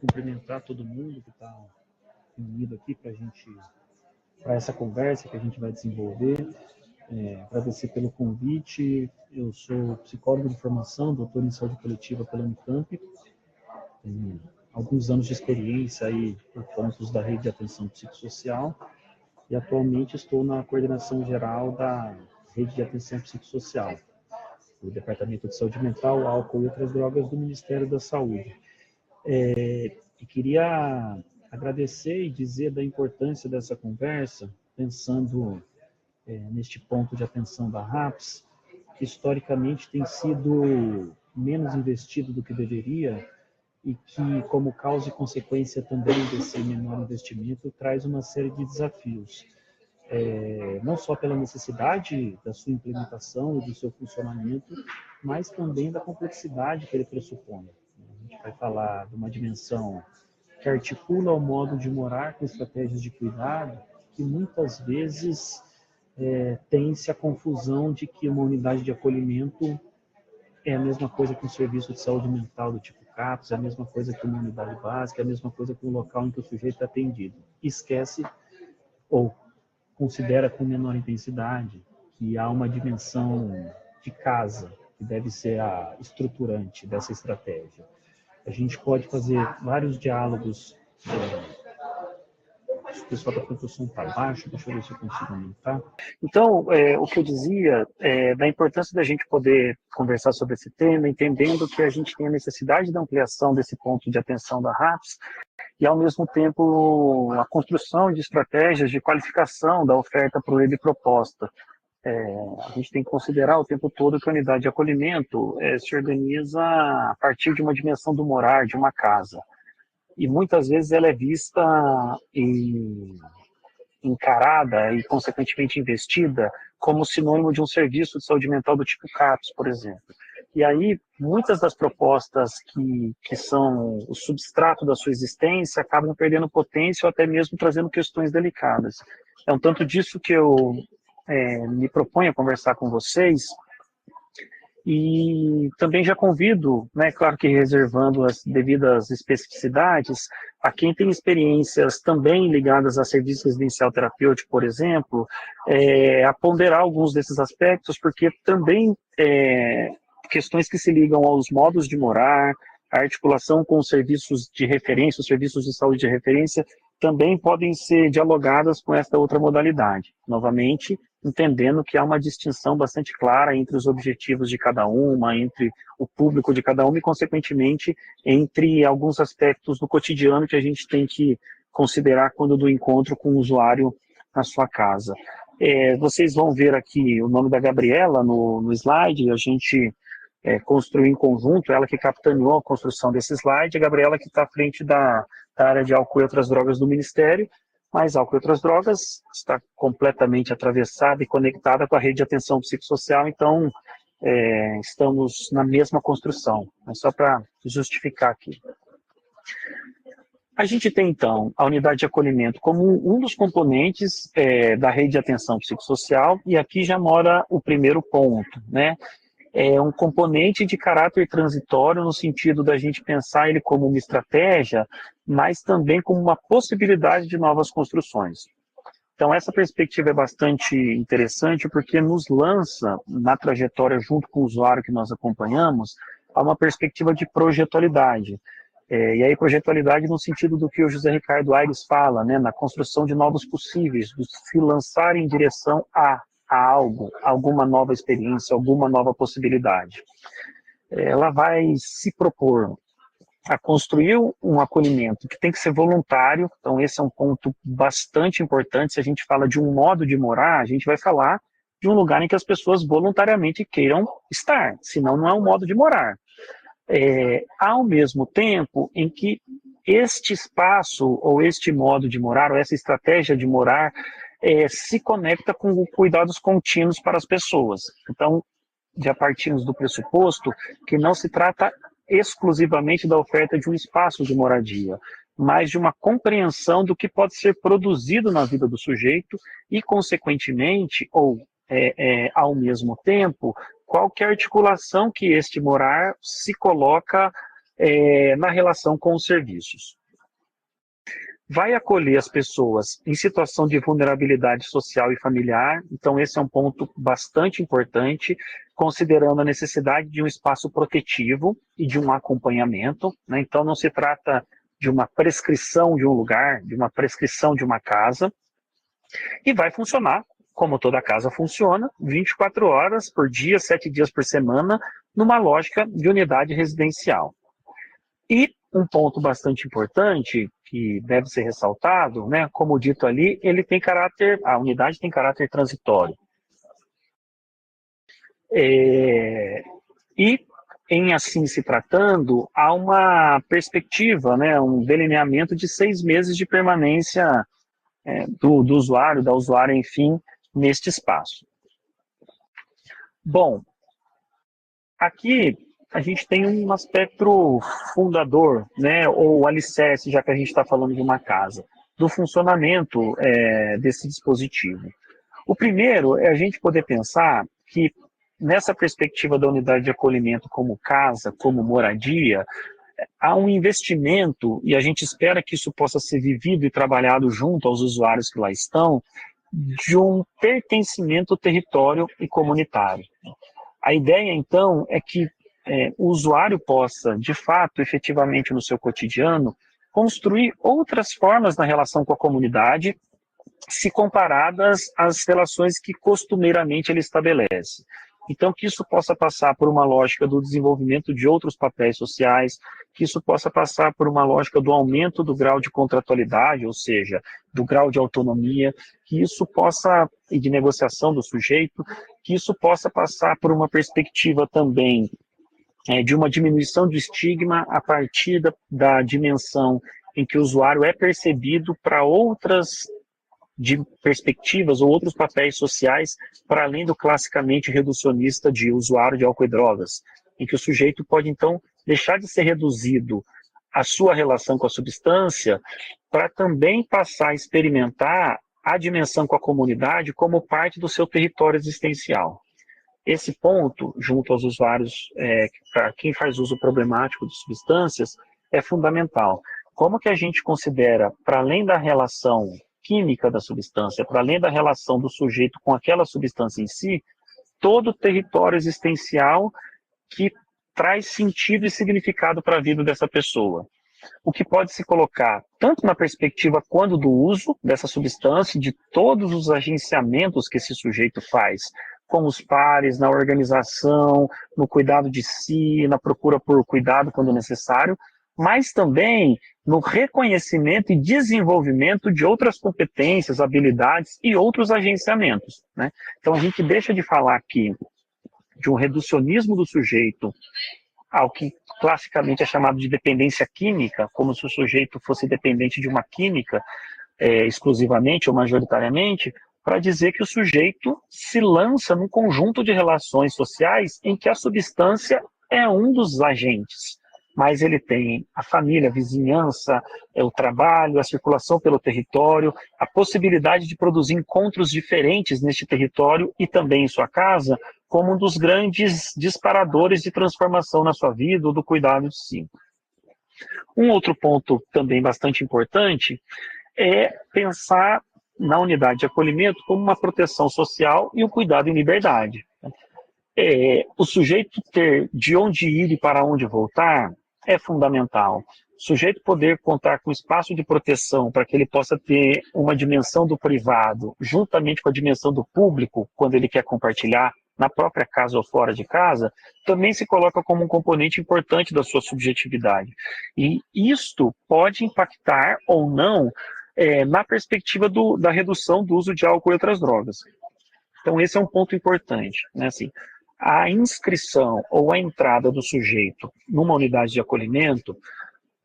cumprimentar todo mundo que está unido aqui para essa conversa que a gente vai desenvolver. Agradecer pelo convite. Eu sou psicólogo de formação, doutor em saúde coletiva pela Unicamp. Tenho alguns anos de experiência aí por pontos da rede de atenção psicossocial e atualmente estou na coordenação geral da rede de atenção psicossocial, do Departamento de Saúde Mental, Álcool e Outras Drogas do Ministério da Saúde. E queria agradecer e dizer da importância dessa conversa, pensando neste ponto de atenção da RAPS, que historicamente tem sido menos investido do que deveria e que, como causa e consequência também desse menor investimento, traz uma série de desafios. Não só pela necessidade da sua implementação e do seu funcionamento, mas também da complexidade que ele pressupõe. A gente vai falar de uma dimensão que articula o modo de morar com estratégias de cuidado, que muitas vezes tem-se a confusão de que uma unidade de acolhimento é a mesma coisa que um serviço de saúde mental do tipo CAPS, é a mesma coisa que uma unidade básica, é a mesma coisa que um local em que o sujeito é atendido. Esquece ou considera com menor intensidade que há uma dimensão de casa que deve ser a estruturante dessa estratégia. A gente pode fazer vários diálogos. O pessoal está falando que o som está baixo, deixa eu ver se eu consigo aumentar. Então, o que eu dizia da importância da gente poder conversar sobre esse tema, entendendo que a gente tem a necessidade da ampliação desse ponto de atenção da RAPS e, ao mesmo tempo, a construção de estratégias de qualificação da oferta por ele proposta. A gente tem que considerar o tempo todo que a unidade de acolhimento se organiza a partir de uma dimensão do morar, de uma casa. E muitas vezes ela é vista e encarada e, consequentemente, investida como sinônimo de um serviço de saúde mental do tipo CAPS, por exemplo. E aí, muitas das propostas que são o substrato da sua existência acabam perdendo potência ou até mesmo trazendo questões delicadas. É um tanto disso que eu me proponho a conversar com vocês. E também já convido, claro que reservando as devidas especificidades, a quem tem experiências também ligadas a serviço residencial terapêutico, por exemplo, a ponderar alguns desses aspectos, porque também questões que se ligam aos modos de morar, a articulação com os serviços de referência, os serviços de saúde de referência, também podem ser dialogadas com esta outra modalidade. Novamente, entendendo que há uma distinção bastante clara entre os objetivos de cada uma, entre o público de cada uma e, consequentemente, entre alguns aspectos do cotidiano que a gente tem que considerar quando do encontro com o usuário na sua casa. Vocês vão ver aqui o nome da Gabriela no slide, a gente construiu em conjunto, ela que capitaneou a construção desse slide, a Gabriela que está à frente da área de álcool e outras drogas do Ministério, mas álcool e outras drogas está completamente atravessada e conectada com a rede de atenção psicossocial, então estamos na mesma construção, mas só para justificar aqui. A gente tem, então, a unidade de acolhimento como um dos componentes da rede de atenção psicossocial, e aqui já mora o primeiro ponto, É um componente de caráter transitório no sentido da gente pensar ele como uma estratégia, mas também como uma possibilidade de novas construções. Então, essa perspectiva é bastante interessante porque nos lança, na trajetória junto com o usuário que nós acompanhamos, a uma perspectiva de projetualidade. E aí, projetualidade no sentido do que o José Ricardo Aires fala, na construção de novos possíveis, de se lançar em direção a algo, alguma nova experiência, alguma nova possibilidade. Ela vai se propor a construir um acolhimento que tem que ser voluntário, então esse é um ponto bastante importante. Se a gente fala de um modo de morar, a gente vai falar de um lugar em que as pessoas voluntariamente queiram estar, senão não é um modo de morar. Ao mesmo tempo em que este espaço, ou este modo de morar, ou essa estratégia de morar, se conecta com cuidados contínuos para as pessoas. Então, já partimos do pressuposto que não se trata exclusivamente da oferta de um espaço de moradia, mas de uma compreensão do que pode ser produzido na vida do sujeito e, consequentemente, ou ao mesmo tempo, qual que é a articulação que este morar se coloca na relação com os serviços. Vai acolher as pessoas em situação de vulnerabilidade social e familiar, então esse é um ponto bastante importante, considerando a necessidade de um espaço protetivo e de um acompanhamento, né? Então não se trata de uma prescrição de um lugar, de uma prescrição de uma casa, e vai funcionar, como toda casa funciona, 24 horas por dia, 7 dias por semana, numa lógica de unidade residencial. E um ponto bastante importante, que deve ser ressaltado, né, como dito ali, a unidade tem caráter transitório. E, em assim se tratando, há uma perspectiva, né, um delineamento de 6 meses de permanência do usuário, da usuária, enfim, neste espaço. Bom, aqui a gente tem um aspecto fundador, né, ou alicerce, já que a gente está falando de uma casa, do funcionamento desse dispositivo. O primeiro é a gente poder pensar que, nessa perspectiva da unidade de acolhimento como casa, como moradia, há um investimento, e a gente espera que isso possa ser vivido e trabalhado junto aos usuários que lá estão, de um pertencimento ao território e comunitário. A ideia, então, é que o usuário possa, de fato, efetivamente no seu cotidiano, construir outras formas na relação com a comunidade, se comparadas às relações que costumeiramente ele estabelece. Então, que isso possa passar por uma lógica do desenvolvimento de outros papéis sociais, que isso possa passar por uma lógica do aumento do grau de contratualidade, ou seja, do grau de autonomia, que isso possa, e de negociação do sujeito, que isso possa passar por uma perspectiva também de uma diminuição do estigma a partir da dimensão em que o usuário é percebido para outras de perspectivas ou outros papéis sociais para além do classicamente reducionista de usuário de álcool e drogas, em que o sujeito pode, então, deixar de ser reduzido à sua relação com a substância para também passar a experimentar a dimensão com a comunidade como parte do seu território existencial. Esse ponto, junto aos usuários, para quem faz uso problemático de substâncias, é fundamental. Como que a gente considera, para além da relação química da substância, para além da relação do sujeito com aquela substância em si, todo o território existencial que traz sentido e significado para a vida dessa pessoa. O que pode se colocar tanto na perspectiva quando do uso dessa substância, de todos os agenciamentos que esse sujeito faz com os pares, na organização, no cuidado de si, na procura por cuidado quando necessário, mas também no reconhecimento e desenvolvimento de outras competências, habilidades e outros agenciamentos, né? Então a gente deixa de falar aqui de um reducionismo do sujeito ao que classicamente é chamado de dependência química, como se o sujeito fosse dependente de uma química exclusivamente ou majoritariamente, para dizer que o sujeito se lança num conjunto de relações sociais em que a substância é um dos agentes, mas ele tem a família, a vizinhança, o trabalho, a circulação pelo território, a possibilidade de produzir encontros diferentes neste território e também em sua casa, como um dos grandes disparadores de transformação na sua vida ou do cuidado de si. Um outro ponto também bastante importante é pensar na unidade de acolhimento como uma proteção social e o cuidado em liberdade. O sujeito ter de onde ir e para onde voltar é fundamental. O sujeito poder contar com espaço de proteção para que ele possa ter uma dimensão do privado, juntamente com a dimensão do público, quando ele quer compartilhar, na própria casa ou fora de casa, também se coloca como um componente importante da sua subjetividade. E isto pode impactar ou não na perspectiva da redução do uso de álcool e outras drogas. Então, esse é um ponto importante, né? Assim, a inscrição ou a entrada do sujeito numa unidade de acolhimento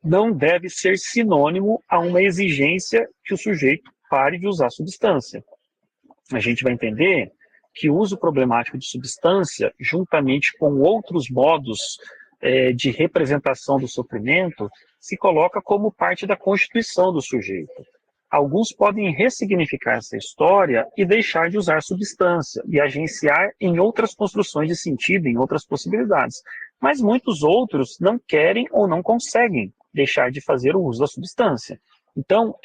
não deve ser sinônimo a uma exigência que o sujeito pare de usar substância. A gente vai entender que o uso problemático de substância, juntamente com outros modos de representação do sofrimento, se coloca como parte da constituição do sujeito. alguns podem ressignificar essa história e deixar de usar substância e agenciar em outras construções de sentido, em outras possibilidades. Mas muitos outros não querem ou não conseguem deixar de fazer o uso da substância. Então,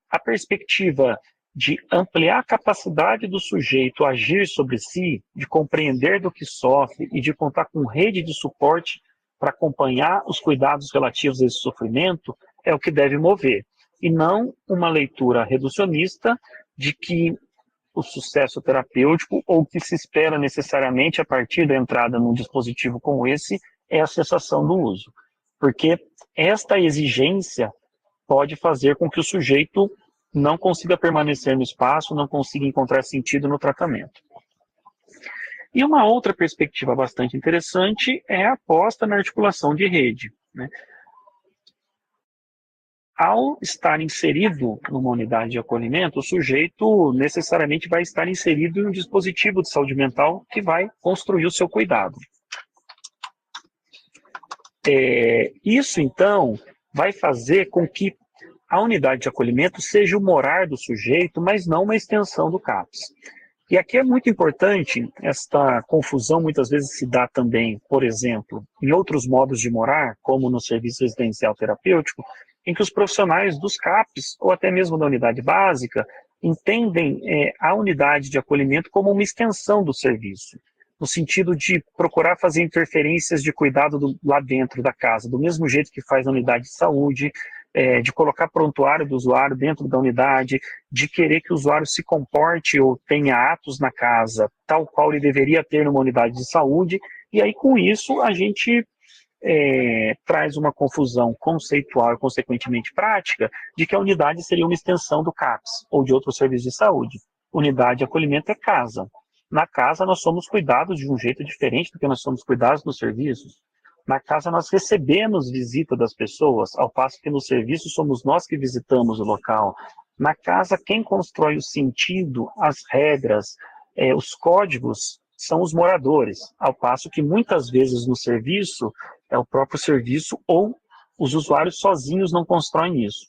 a perspectiva de ampliar a capacidade do sujeito a agir sobre si, de compreender do que sofre e de contar com rede de suporte para acompanhar os cuidados relativos a esse sofrimento, é o que deve mover. E não uma leitura reducionista de que o sucesso terapêutico, ou que se espera necessariamente a partir da entrada num dispositivo como esse, é a cessação do uso. Porque esta exigência pode fazer com que o sujeito não consiga permanecer no espaço, não consiga encontrar sentido no tratamento. E uma outra perspectiva bastante interessante é a aposta na articulação de rede, né? Ao estar inserido numa unidade de acolhimento, o sujeito necessariamente vai estar inserido em um dispositivo de saúde mental que vai construir o seu cuidado. Isso, então, vai fazer com que a unidade de acolhimento seja o morar do sujeito, mas não uma extensão do CAPS. E aqui é muito importante, esta confusão muitas vezes se dá também, por exemplo, em outros modos de morar, como no serviço residencial terapêutico, em que os profissionais dos CAPs, ou até mesmo da unidade básica, entendem a unidade de acolhimento como uma extensão do serviço, no sentido de procurar fazer interferências de cuidado lá dentro da casa, do mesmo jeito que faz na unidade de saúde, de colocar prontuário do usuário dentro da unidade, de querer que o usuário se comporte ou tenha atos na casa, tal qual ele deveria ter numa unidade de saúde, e aí com isso a gente traz uma confusão conceitual e consequentemente prática de que a unidade seria uma extensão do CAPS ou de outro serviço de saúde. Unidade de acolhimento é casa. Na casa nós somos cuidados de um jeito diferente do que nós somos cuidados nos serviços. Na casa nós recebemos visita das pessoas, ao passo que no serviço somos nós que visitamos o local. Na casa, quem constrói o sentido, as regras, os códigos, são os moradores, ao passo que muitas vezes no serviço é o próprio serviço ou os usuários sozinhos não constroem isso.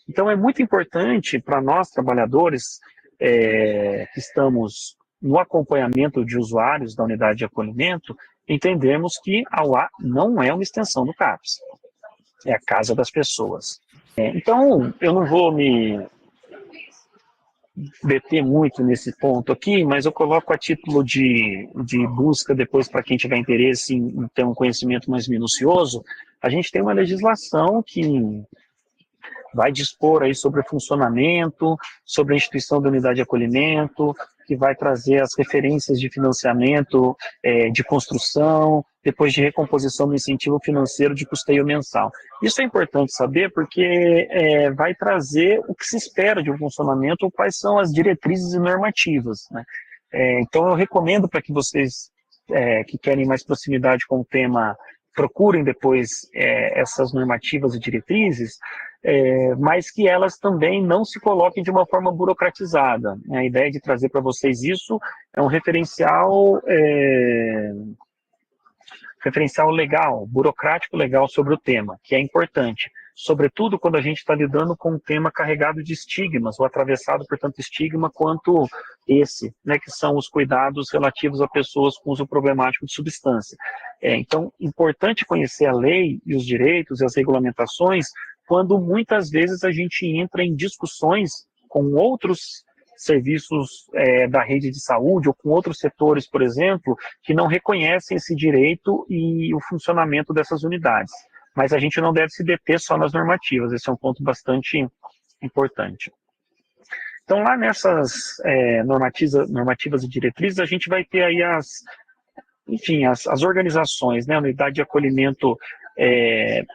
Então é muito importante para nós trabalhadores que estamos no acompanhamento de usuários da unidade de acolhimento, entendermos que a UA não é uma extensão do CAPS, é a casa das pessoas. Então, eu não vou me deter muito nesse ponto aqui, mas eu coloco a título de busca depois para quem tiver interesse em ter um conhecimento mais minucioso. A gente tem uma legislação que vai dispor aí sobre o funcionamento, sobre a instituição da unidade de acolhimento, que vai trazer as referências de financiamento, de construção, depois de recomposição do incentivo financeiro de custeio mensal. Isso é importante saber porque vai trazer o que se espera de um funcionamento ou quais são as diretrizes e normativas, né? Então eu recomendo para que vocês que querem mais proximidade com o tema procurem depois essas normativas e diretrizes, mas que elas também não se coloquem de uma forma burocratizada. A ideia de trazer para vocês isso é um referencial legal, burocrático legal sobre o tema, que é importante, sobretudo quando a gente está lidando com um tema carregado de estigmas, ou atravessado por tanto estigma quanto esse, né, que são os cuidados relativos a pessoas com uso problemático de substância. Então, importante conhecer a lei e os direitos e as regulamentações, quando muitas vezes a gente entra em discussões com outros serviços da rede de saúde ou com outros setores, por exemplo, que não reconhecem esse direito e o funcionamento dessas unidades. Mas a gente não deve se deter só nas normativas, esse é um ponto bastante importante. Então, lá nessas normativas e diretrizes, a gente vai ter aí as organizações, né, a unidade de acolhimento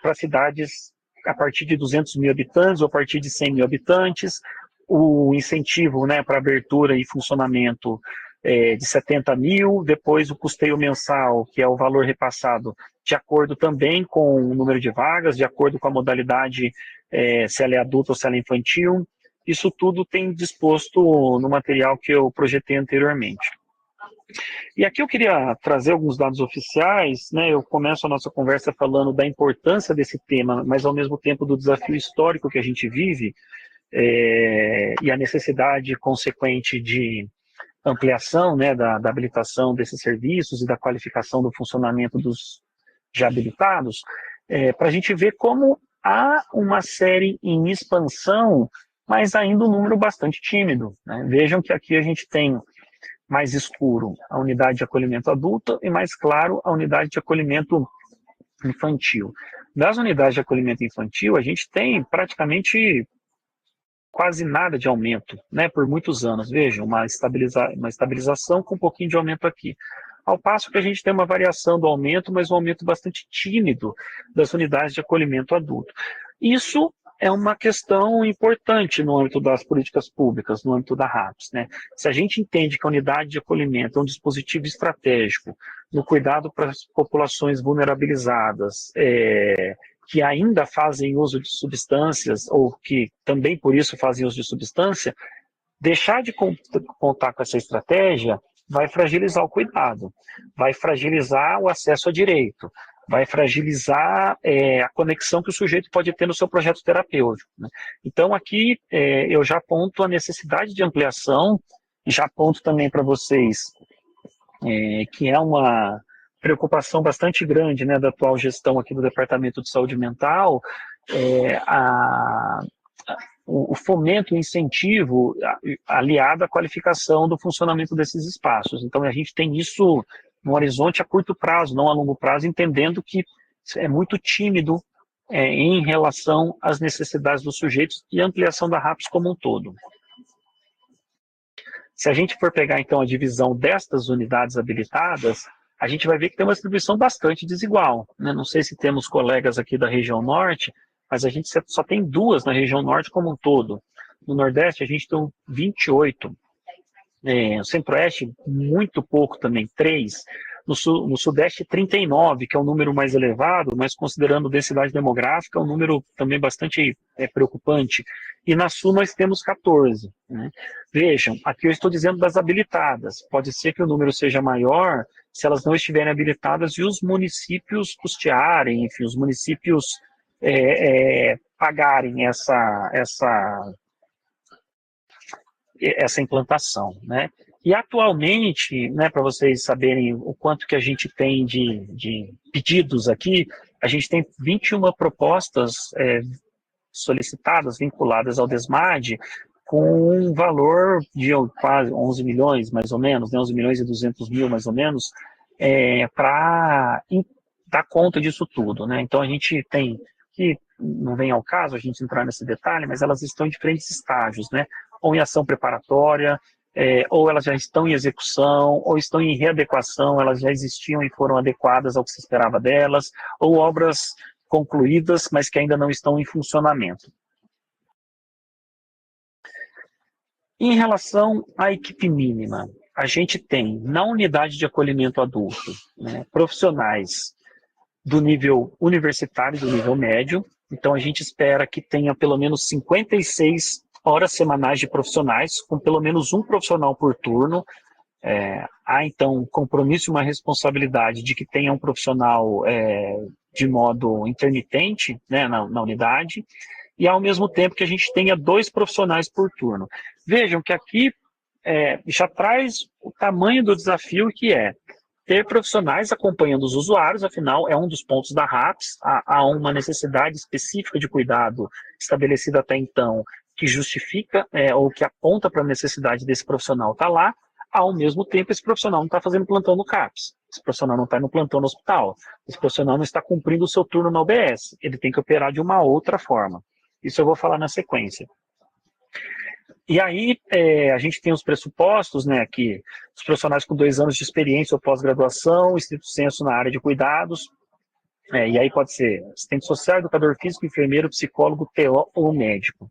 para cidades a partir de 200 mil habitantes ou a partir de 100 mil habitantes, o incentivo, né, para abertura e funcionamento de 70 mil, depois o custeio mensal, que é o valor repassado de acordo também com o número de vagas, de acordo com a modalidade, se ela é adulta ou se ela é infantil. Isso tudo tem disposto no material que eu projetei anteriormente. E aqui eu queria trazer alguns dados oficiais, né? Eu começo a nossa conversa falando da importância desse tema, mas ao mesmo tempo do desafio histórico que a gente vive. e a necessidade consequente de ampliação, né, da habilitação desses serviços e da qualificação do funcionamento dos já habilitados, para a gente ver como há uma série em expansão, mas ainda um número bastante tímido, né? Vejam que aqui a gente tem mais escuro a unidade de acolhimento adulto e mais claro a unidade de acolhimento infantil. Das unidades de acolhimento infantil, a gente tem praticamente quase nada de aumento, né, por muitos anos. Vejam, uma estabilização com um pouquinho de aumento aqui. Ao passo que a gente tem uma variação do aumento, mas um aumento bastante tímido das unidades de acolhimento adulto. Isso é uma questão importante no âmbito das políticas públicas, no âmbito da RAPS, né? Se a gente entende que a unidade de acolhimento é um dispositivo estratégico no cuidado para as populações vulnerabilizadas, que ainda fazem uso de substâncias, ou que também por isso fazem uso de substância, deixar de contar com essa estratégia vai fragilizar o cuidado, vai fragilizar o acesso a direito, vai fragilizar a conexão que o sujeito pode ter no seu projeto terapêutico, né? Então aqui eu já aponto a necessidade de ampliação, e já aponto também para vocês que é uma preocupação bastante grande, né, da atual gestão aqui do Departamento de Saúde Mental, o fomento, o incentivo aliado à qualificação do funcionamento desses espaços. Então a gente tem isso no horizonte a curto prazo, não a longo prazo, entendendo que é muito tímido em relação às necessidades dos sujeitos e ampliação da RAPS como um todo. Se a gente for pegar, então, a divisão destas unidades habilitadas, a gente vai ver que tem uma distribuição bastante desigual, né? Não sei se temos colegas aqui da região norte, mas a gente só tem 2 na região norte como um todo. No Nordeste, a gente tem 28. No Centro-Oeste, muito pouco também, 3. No Sudeste, 39, que é um número mais elevado, mas considerando densidade demográfica, é um número também bastante preocupante. E na Sul nós temos 14. Né? Vejam, aqui eu estou dizendo das habilitadas. Pode ser que o número seja maior se elas não estiverem habilitadas e os municípios custearem, enfim, os municípios pagarem essa implantação, né? E atualmente, né, para vocês saberem o quanto que a gente tem de pedidos aqui, a gente tem 21 propostas solicitadas, vinculadas ao DESMAD, com um valor de quase 11 milhões, mais ou menos, né, 11 milhões e 200 mil, mais ou menos, para dar conta disso tudo, né? Então a gente tem, que não vem ao caso a gente entrar nesse detalhe, mas elas estão em diferentes estágios, né? Ou em ação preparatória, ou elas já estão em execução, ou estão em readequação, elas já existiam e foram adequadas ao que se esperava delas, ou obras concluídas, mas que ainda não estão em funcionamento. Em relação à equipe mínima, a gente tem, na unidade de acolhimento adulto, né, profissionais do nível universitário, do nível médio. Então, a gente espera que tenha pelo menos 56 horas semanais de profissionais, com pelo menos um profissional por turno. Há, então, um compromisso e uma responsabilidade de que tenha um profissional de modo intermitente, né, na unidade, e ao mesmo tempo que a gente tenha 2 profissionais por turno. Vejam que aqui já traz o tamanho do desafio, que é ter profissionais acompanhando os usuários, afinal, é um dos pontos da RAPS, há uma necessidade específica de cuidado estabelecida até então, que justifica ou que aponta para a necessidade desse profissional estar lá. Ao mesmo tempo, esse profissional não está fazendo plantão no CAPS, esse profissional não está no plantão no hospital, esse profissional não está cumprindo o seu turno na UBS, ele tem que operar de uma outra forma. Isso eu vou falar na sequência. E aí a gente tem os pressupostos, né, que os profissionais com 2 anos de experiência ou pós-graduação, estrito senso na área de cuidados, e aí pode ser assistente social, educador físico, enfermeiro, psicólogo, TO ou médico.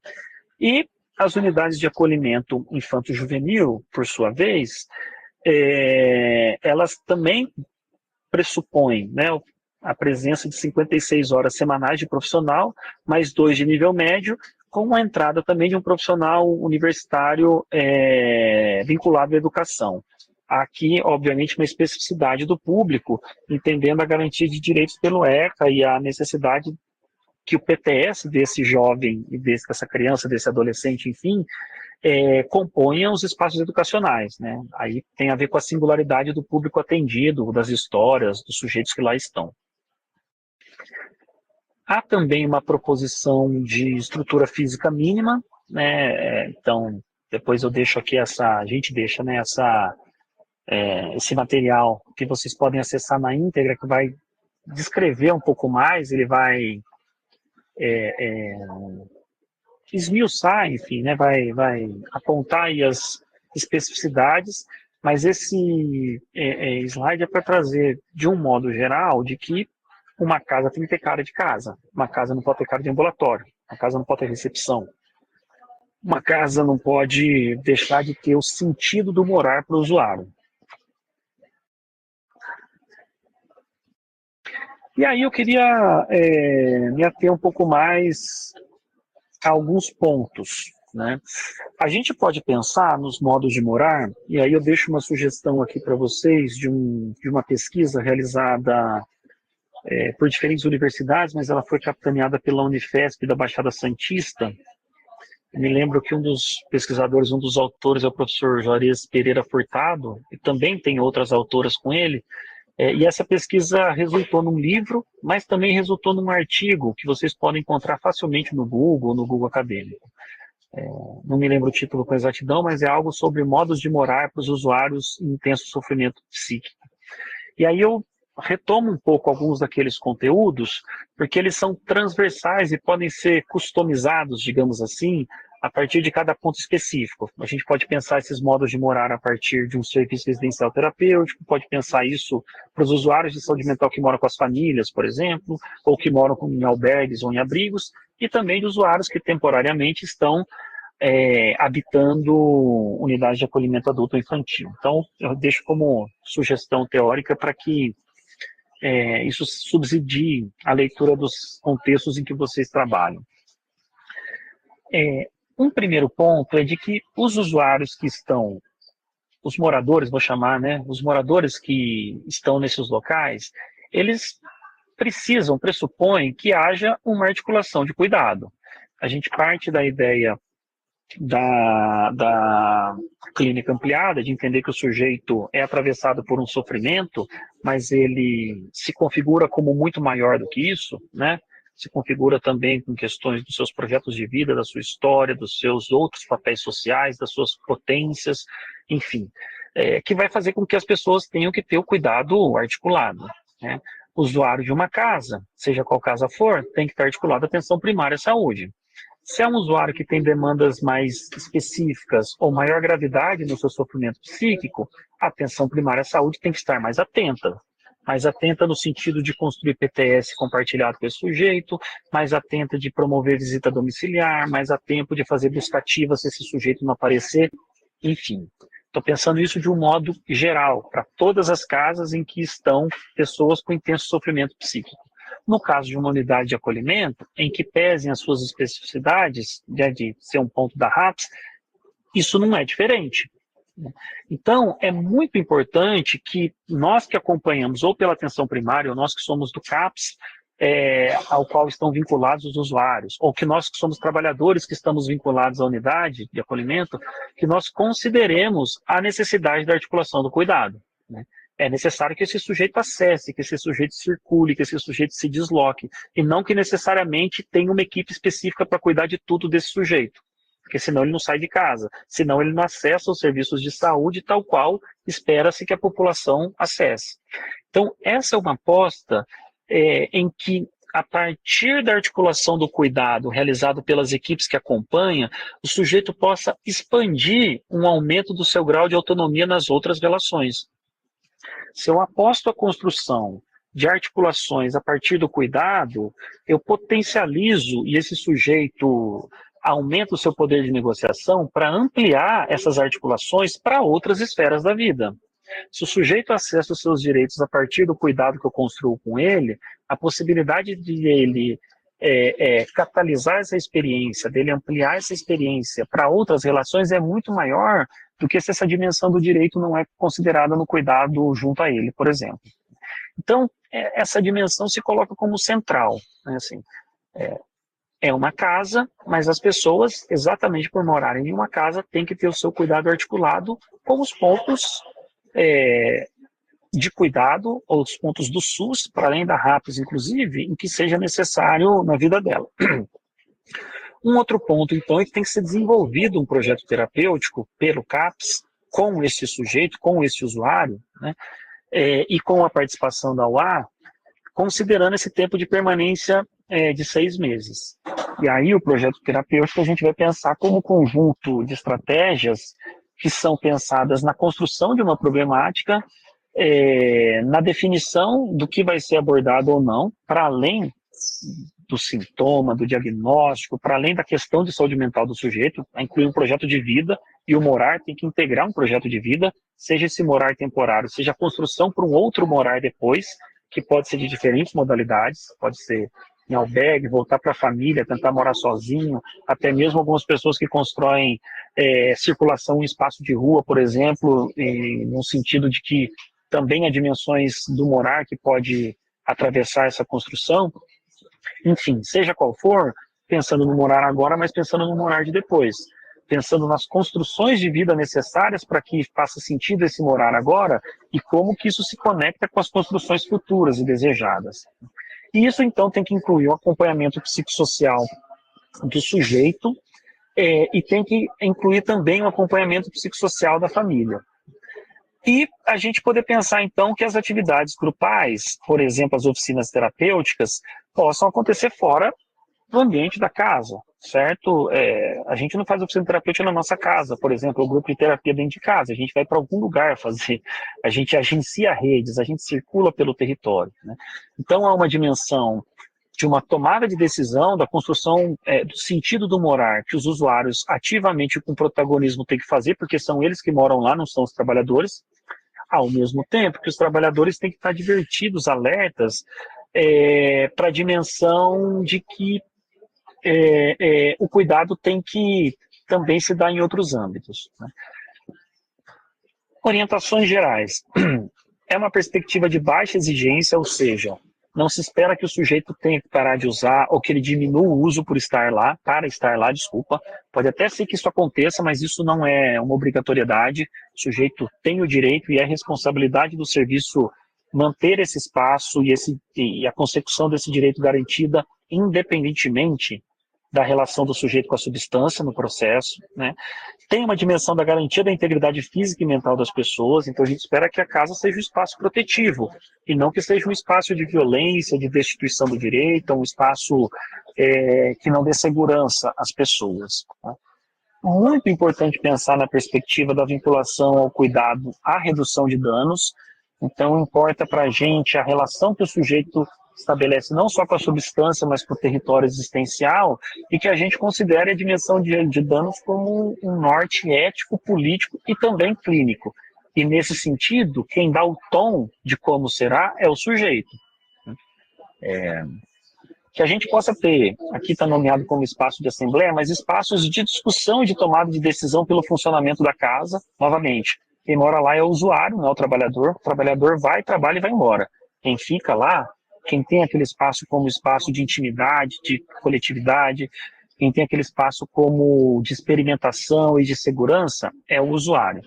E as unidades de acolhimento infanto-juvenil, por sua vez, elas também pressupõem, né, a presença de 56 horas semanais de profissional, mais 2 de nível médio, com a entrada também de um profissional universitário vinculado à educação. Aqui, obviamente, uma especificidade do público, entendendo a garantia de direitos pelo ECA e a necessidade que o PTS desse jovem, e dessa criança, desse adolescente, enfim, componham os espaços educacionais, né? Aí tem a ver com a singularidade do público atendido, das histórias, dos sujeitos que lá estão. Há também uma proposição de estrutura física mínima, né? Então, depois eu deixo aqui a gente deixa, né, esse material que vocês podem acessar na íntegra, que vai descrever um pouco mais, ele vai esmiuçar, enfim, né, vai apontar aí as especificidades, mas esse slide é para trazer, de um modo geral, de que uma casa tem que ter cara de casa, uma casa não pode ter cara de ambulatório, uma casa não pode ter recepção, uma casa não pode deixar de ter o sentido do morar para o usuário. E aí eu queria me ater um pouco mais a alguns pontos, né? A gente pode pensar nos modos de morar, e aí eu deixo uma sugestão aqui para vocês de uma pesquisa realizada por diferentes universidades, mas ela foi capitaneada pela Unifesp da Baixada Santista. Eu me lembro que um dos pesquisadores, um dos autores é o professor Juarez Pereira Furtado, e também tem outras autoras com ele, e essa pesquisa resultou num livro, mas também resultou num artigo que vocês podem encontrar facilmente no Google Acadêmico. Não me lembro o título com exatidão, mas é algo sobre modos de morar para os usuários em intenso sofrimento psíquico. E aí eu retomo um pouco alguns daqueles conteúdos, porque eles são transversais e podem ser customizados, digamos assim, a partir de cada ponto específico. A gente pode pensar esses modos de morar a partir de um serviço residencial terapêutico, pode pensar isso para os usuários de saúde mental que moram com as famílias, por exemplo, ou que moram em albergues ou em abrigos, e também de usuários que temporariamente estão habitando unidades de acolhimento adulto ou infantil. Então, eu deixo como sugestão teórica para que isso subsidie a leitura dos contextos em que vocês trabalham. Um primeiro ponto é de que os usuários que estão, os moradores, vou chamar, né, os moradores que estão nesses locais, eles pressupõem que haja uma articulação de cuidado. A gente parte da ideia da clínica ampliada, de entender que o sujeito é atravessado por um sofrimento, mas ele se configura como muito maior do que isso, né? Se configura também com questões dos seus projetos de vida, da sua história, dos seus outros papéis sociais, das suas potências, enfim, que vai fazer com que as pessoas tenham que ter o cuidado articulado, né? O usuário de uma casa, seja qual casa for, tem que estar articulado à atenção primária à saúde. Se é um usuário que tem demandas mais específicas ou maior gravidade no seu sofrimento psíquico, a atenção primária à saúde tem que estar mais atenta no sentido de construir PTS compartilhado com esse sujeito, mais atenta de promover visita domiciliar, mais atento de fazer buscativa se esse sujeito não aparecer, enfim. Estou pensando isso de um modo geral, para todas as casas em que estão pessoas com intenso sofrimento psíquico. No caso de uma unidade de acolhimento, em que pesem as suas especificidades, de ser um ponto da RAPS, isso não é diferente. Então, é muito importante que nós que acompanhamos, ou pela atenção primária, ou nós que somos do CAPS, ao qual estão vinculados os usuários, ou que nós que somos trabalhadores que estamos vinculados à unidade de acolhimento, que nós consideremos a necessidade da articulação do cuidado, né? É necessário que esse sujeito acesse, que esse sujeito circule, que esse sujeito se desloque, e não que necessariamente tenha uma equipe específica para cuidar de tudo desse sujeito, porque senão ele não sai de casa, senão ele não acessa os serviços de saúde tal qual espera-se que a população acesse. Então, essa é uma aposta em que, a partir da articulação do cuidado realizado pelas equipes que acompanham, o sujeito possa expandir um aumento do seu grau de autonomia nas outras relações. Se eu aposto a construção de articulações a partir do cuidado, eu potencializo e esse sujeito aumenta o seu poder de negociação para ampliar essas articulações para outras esferas da vida. Se o sujeito acessa os seus direitos a partir do cuidado que eu construo com ele, a possibilidade de ele catalisar essa experiência, dele ampliar essa experiência para outras relações é muito maior do que se essa dimensão do direito não é considerada no cuidado junto a ele, por exemplo. Então, essa dimensão se coloca como central, né, assim. É uma casa, mas as pessoas, exatamente por morarem em uma casa, têm que ter o seu cuidado articulado com os pontos de cuidado, ou os pontos do SUS, para além da RAPS, inclusive, em que seja necessário na vida dela. Um outro ponto, então, é que tem que ser desenvolvido um projeto terapêutico pelo CAPS com esse sujeito, com esse usuário, né, e com a participação da UA, considerando esse tempo de permanência de 6 meses. E aí o projeto terapêutico a gente vai pensar como conjunto de estratégias que são pensadas na construção de uma problemática, na definição do que vai ser abordado ou não, para além do sintoma, do diagnóstico, para além da questão de saúde mental do sujeito, a incluir um projeto de vida, e o morar tem que integrar um projeto de vida, seja esse morar temporário, seja a construção para um outro morar depois, que pode ser de diferentes modalidades, pode ser em albergue, voltar para a família, tentar morar sozinho, até mesmo algumas pessoas que constroem circulação em espaço de rua, por exemplo, no sentido de que também há dimensões do morar que pode atravessar essa construção. Enfim, seja qual for, pensando no morar agora, mas pensando no morar de depois, pensando nas construções de vida necessárias para que faça sentido esse morar agora e como que isso se conecta com as construções futuras e desejadas. E isso, então, tem que incluir um acompanhamento psicossocial do sujeito e tem que incluir também um acompanhamento psicossocial da família. E a gente poder pensar, então, que as atividades grupais, por exemplo, as oficinas terapêuticas, possam acontecer fora do ambiente da casa, certo? A gente não faz oficina terapêutica na nossa casa, por exemplo, o grupo de terapia dentro de casa, a gente vai para algum lugar fazer, a gente agencia redes, a gente circula pelo território, né? Então há uma dimensão de uma tomada de decisão, da construção do sentido do morar, que os usuários ativamente com protagonismo têm que fazer, porque são eles que moram lá, não são os trabalhadores, ao mesmo tempo que os trabalhadores têm que estar divertidos, alertas, para a dimensão de que o cuidado tem que também se dar em outros âmbitos, né? Orientações gerais. É uma perspectiva de baixa exigência, ou seja, não se espera que o sujeito tenha que parar de usar ou que ele diminua o uso para estar lá, desculpa. Pode até ser que isso aconteça, mas isso não é uma obrigatoriedade. O sujeito tem o direito e é responsabilidade do serviço manter esse espaço e a consecução desse direito garantida, independentemente da relação do sujeito com a substância no processo, né? Tem uma dimensão da garantia da integridade física e mental das pessoas, então a gente espera que a casa seja um espaço protetivo, e não que seja um espaço de violência, de destituição do direito, um espaço que não dê segurança às pessoas, né? Muito importante pensar na perspectiva da vinculação ao cuidado à redução de danos, então importa para a gente a relação que o sujeito estabelece não só com a substância, mas com o território existencial, e que a gente considere a dimensão de danos como um norte ético, político e também clínico. E nesse sentido, quem dá o tom de como será é o sujeito. Que a gente possa ter, aqui está nomeado como espaço de assembleia, mas espaços de discussão e de tomada de decisão pelo funcionamento da casa, novamente. Quem mora lá é o usuário, não é o trabalhador vai, trabalha e vai embora. Quem fica lá, quem tem aquele espaço como espaço de intimidade, de coletividade, quem tem aquele espaço como de experimentação e de segurança, é o usuário.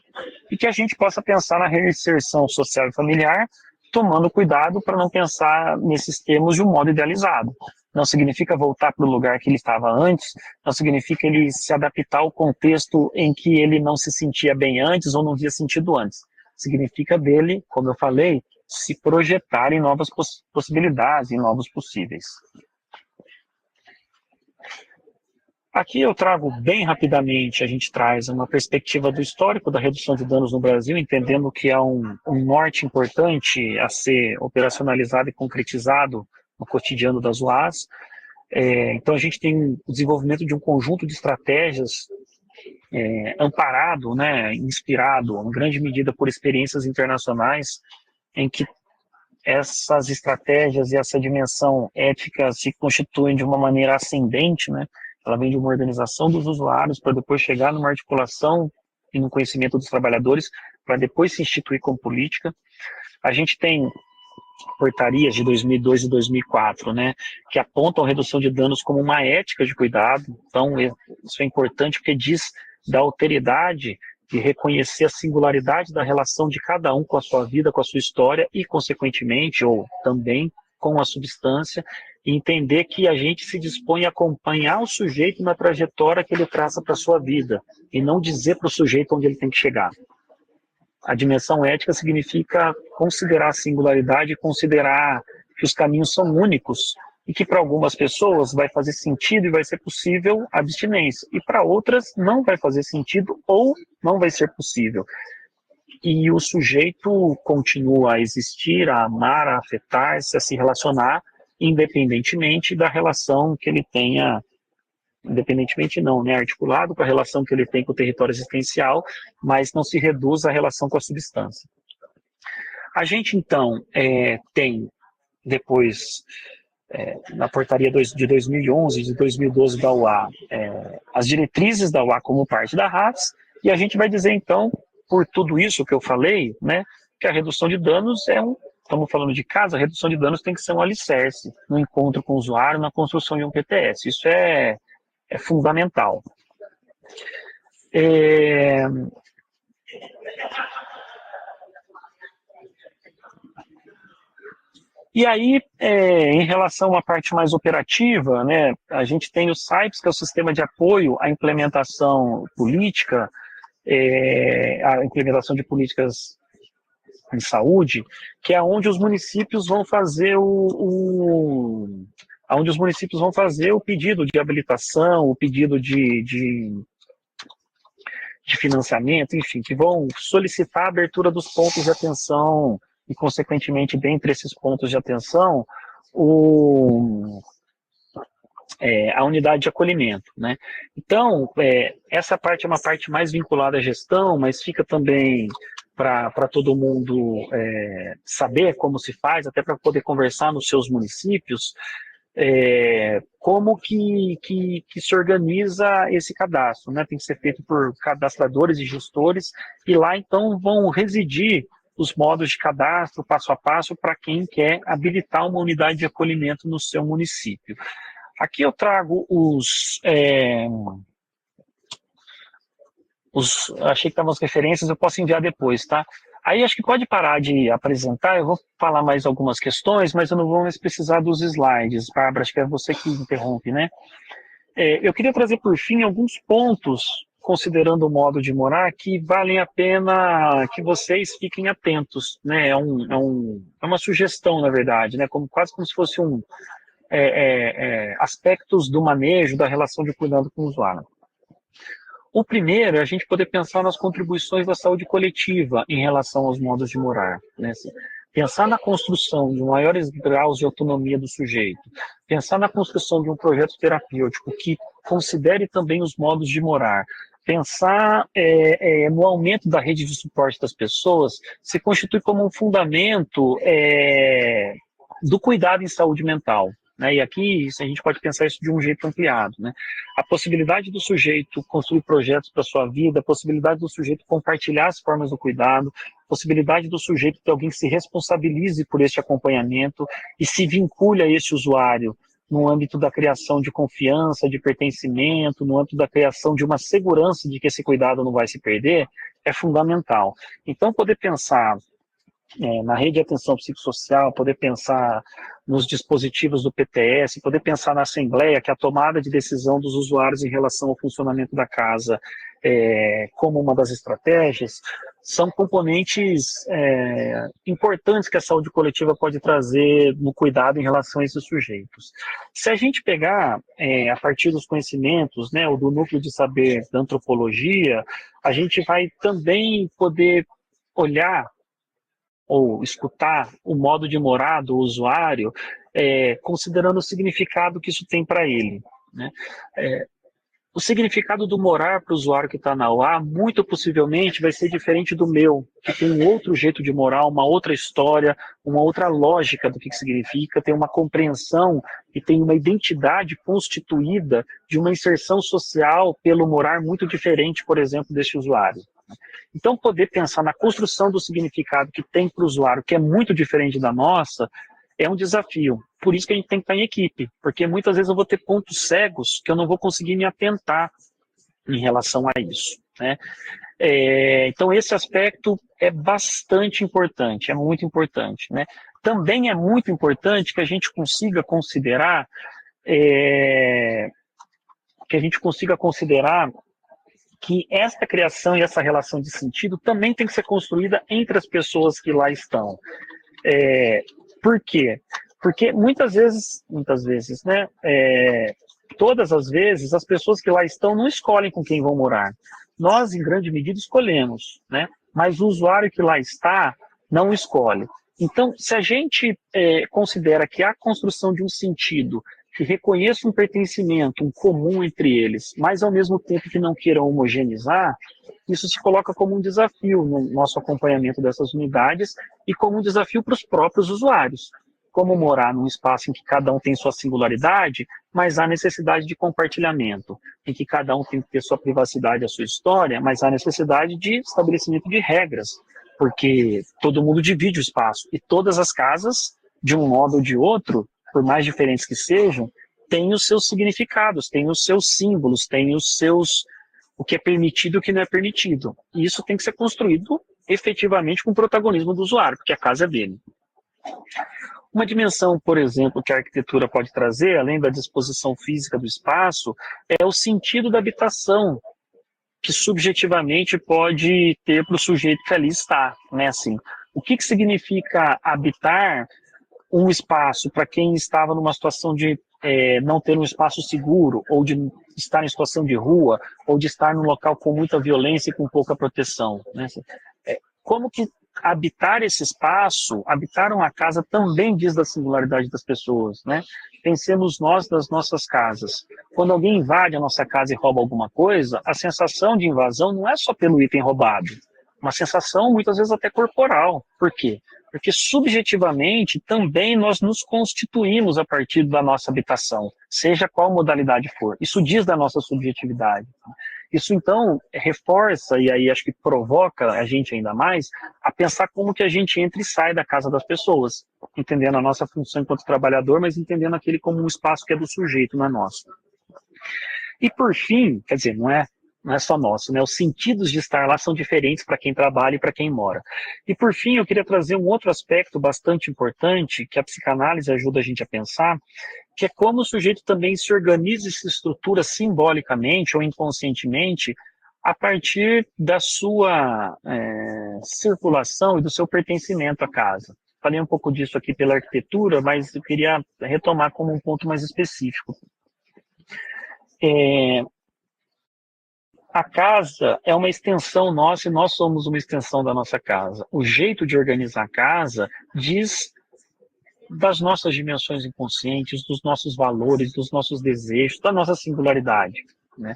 E que a gente possa pensar na reinserção social e familiar, tomando cuidado para não pensar nesses termos de um modo idealizado. Não significa voltar para o lugar que ele estava antes, não significa ele se adaptar ao contexto em que ele não se sentia bem antes ou não via sentido antes. Significa dele, como eu falei, se projetar em novas possibilidades, em novos possíveis. Aqui eu trago bem rapidamente, a gente traz uma perspectiva do histórico da redução de danos no Brasil, entendendo que há um norte importante a ser operacionalizado e concretizado no cotidiano das UAS. Então a gente tem o desenvolvimento de um conjunto de estratégias amparado, né, inspirado em grande medida por experiências internacionais, em que essas estratégias e essa dimensão ética se constituem de uma maneira ascendente, né? Ela vem de uma organização dos usuários para depois chegar numa articulação e no conhecimento dos trabalhadores, para depois se instituir como política. A gente tem portarias de 2002 e 2004, né, que apontam a redução de danos como uma ética de cuidado. Então, isso é importante porque diz da alteridade de reconhecer a singularidade da relação de cada um com a sua vida, com a sua história e, consequentemente, ou também com a substância, e entender que a gente se dispõe a acompanhar o sujeito na trajetória que ele traça para a sua vida, e não dizer para o sujeito onde ele tem que chegar. A dimensão ética significa considerar a singularidade, considerar que os caminhos são únicos e que para algumas pessoas vai fazer sentido e vai ser possível a abstinência, e para outras não vai fazer sentido ou não vai ser possível. E o sujeito continua a existir, a amar, a afetar-se, a se relacionar, independentemente da relação que ele tenha, independentemente não, né, articulado com a relação que ele tem com o território existencial, mas não se reduz à relação com a substância. A gente, então, tem, depois, na portaria de 2011 e de 2012 da UA, as diretrizes da UA como parte da RATS, e a gente vai dizer, então, por tudo isso que eu falei, né, que a redução de danos estamos falando de casa, a redução de danos tem que ser um alicerce no encontro com o usuário, na construção de um PTS. Isso é fundamental. E aí, em relação à parte mais operativa, né, a gente tem o SAIPS, que é o Sistema de Apoio à Implementação Política, a implementação de políticas em saúde, que é onde os municípios vão fazer onde os municípios vão fazer o pedido de habilitação, o pedido de financiamento, enfim, que vão solicitar a abertura dos pontos de atenção e, consequentemente, dentre esses pontos de atenção, a unidade de acolhimento, né? Então, essa parte é uma parte mais vinculada à gestão, mas fica também para todo mundo saber como se faz, até para poder conversar nos seus municípios, como que se organiza esse cadastro, né? Tem que ser feito por cadastradores e gestores, e lá então vão residir os modos de cadastro, passo a passo, para quem quer habilitar uma unidade de acolhimento no seu município. Aqui eu trago achei que estavam as referências, eu posso enviar depois, tá? Aí acho que pode parar de apresentar, eu vou falar mais algumas questões, mas eu não vou mais precisar dos slides. Bárbara, acho que é você que interrompe, né? Eu queria trazer, por fim, alguns pontos, considerando o modo de morar, que valem a pena que vocês fiquem atentos, né? É uma sugestão, na verdade, né? Quase como se fosse aspectos do manejo, da relação de cuidado com o usuário. O primeiro é a gente poder pensar nas contribuições da saúde coletiva em relação aos modos de morar, né? Pensar na construção de maiores graus de autonomia do sujeito, pensar na construção de um projeto terapêutico que considere também os modos de morar, pensar no aumento da rede de suporte das pessoas, se constitui como um fundamento do cuidado em saúde mental. Né? E aqui a gente pode pensar isso de um jeito ampliado. Né? A possibilidade do sujeito construir projetos para a sua vida, a possibilidade do sujeito compartilhar as formas do cuidado, a possibilidade do sujeito ter alguém que se responsabilize por este acompanhamento e se vincule a esse usuário no âmbito da criação de confiança, de pertencimento, no âmbito da criação de uma segurança de que esse cuidado não vai se perder, é fundamental. Então, poder pensar na rede de atenção psicossocial, poder pensar nos dispositivos do PTS, poder pensar na assembleia, que é a tomada de decisão dos usuários em relação ao funcionamento da casa como uma das estratégias, são componentes importantes que a saúde coletiva pode trazer no cuidado em relação a esses sujeitos. Se a gente pegar, a partir dos conhecimentos, né, ou do núcleo de saber da antropologia, a gente vai também poder olhar ou escutar o modo de morar do usuário, considerando o significado que isso tem para ele. Né? o significado do morar para o usuário que está na UA, muito possivelmente, vai ser diferente do meu, que tem um outro jeito de morar, uma outra história, uma outra lógica do que significa, tem uma compreensão e tem uma identidade constituída de uma inserção social pelo morar muito diferente, por exemplo, desse usuário. Então, poder pensar na construção do significado que tem para o usuário, que é muito diferente da nossa, é um desafio. Por isso que a gente tem que estar em equipe, porque muitas vezes eu vou ter pontos cegos que eu não vou conseguir me atentar em relação a isso, né? Então, esse aspecto é bastante importante, é muito importante, né? Também é muito importante que a gente consiga considerar que esta criação e essa relação de sentido também tem que ser construída entre as pessoas que lá estão. Por quê? Porque muitas vezes, né, todas as vezes, as pessoas que lá estão não escolhem com quem vão morar. Nós, em grande medida, escolhemos, né? Mas o usuário que lá está não escolhe. Então, se a gente considera que a construção de um sentido que reconheça um pertencimento, um comum entre eles, mas ao mesmo tempo que não queiram homogeneizar, isso se coloca como um desafio no nosso acompanhamento dessas unidades e como um desafio para os próprios usuários. Como morar num espaço em que cada um tem sua singularidade, mas há necessidade de compartilhamento, em que cada um tem que ter sua privacidade, a sua história, mas há necessidade de estabelecimento de regras, porque todo mundo divide o espaço e todas as casas, de um modo ou de outro, por mais diferentes que sejam, têm os seus significados, têm os seus símbolos, têm o que é permitido e o que não é permitido. E isso tem que ser construído efetivamente com o protagonismo do usuário, porque a casa é dele. Uma dimensão, por exemplo, que a arquitetura pode trazer, além da disposição física do espaço, é o sentido da habitação, que subjetivamente pode ter para o sujeito que ali está, né? Assim, o que significa habitar um espaço para quem estava numa situação de não ter um espaço seguro, ou de estar em situação de rua, ou de estar num local com muita violência e com pouca proteção, né? Como que habitar esse espaço, habitar uma casa também diz da singularidade das pessoas, né? Pensemos nós das nossas casas. Quando alguém invade a nossa casa e rouba alguma coisa, a sensação de invasão não é só pelo item roubado, uma sensação muitas vezes até corporal. Por quê? Porque subjetivamente também nós nos constituímos a partir da nossa habitação, seja qual modalidade for. Isso diz da nossa subjetividade. Isso então reforça e aí acho que provoca a gente ainda mais a pensar como que a gente entra e sai da casa das pessoas, entendendo a nossa função enquanto trabalhador, mas entendendo aquele como um espaço que é do sujeito, não é nosso. E por fim, quer dizer, não é só nosso, né? Os sentidos de estar lá são diferentes para quem trabalha e para quem mora. E por fim, eu queria trazer um outro aspecto bastante importante que a psicanálise ajuda a gente a pensar, que é como o sujeito também se organiza e se estrutura simbolicamente ou inconscientemente a partir da sua circulação e do seu pertencimento à casa. Falei um pouco disso aqui pela arquitetura, mas eu queria retomar como um ponto mais específico. A casa é uma extensão nossa e nós somos uma extensão da nossa casa. O jeito de organizar a casa diz das nossas dimensões inconscientes, dos nossos valores, dos nossos desejos, da nossa singularidade, né?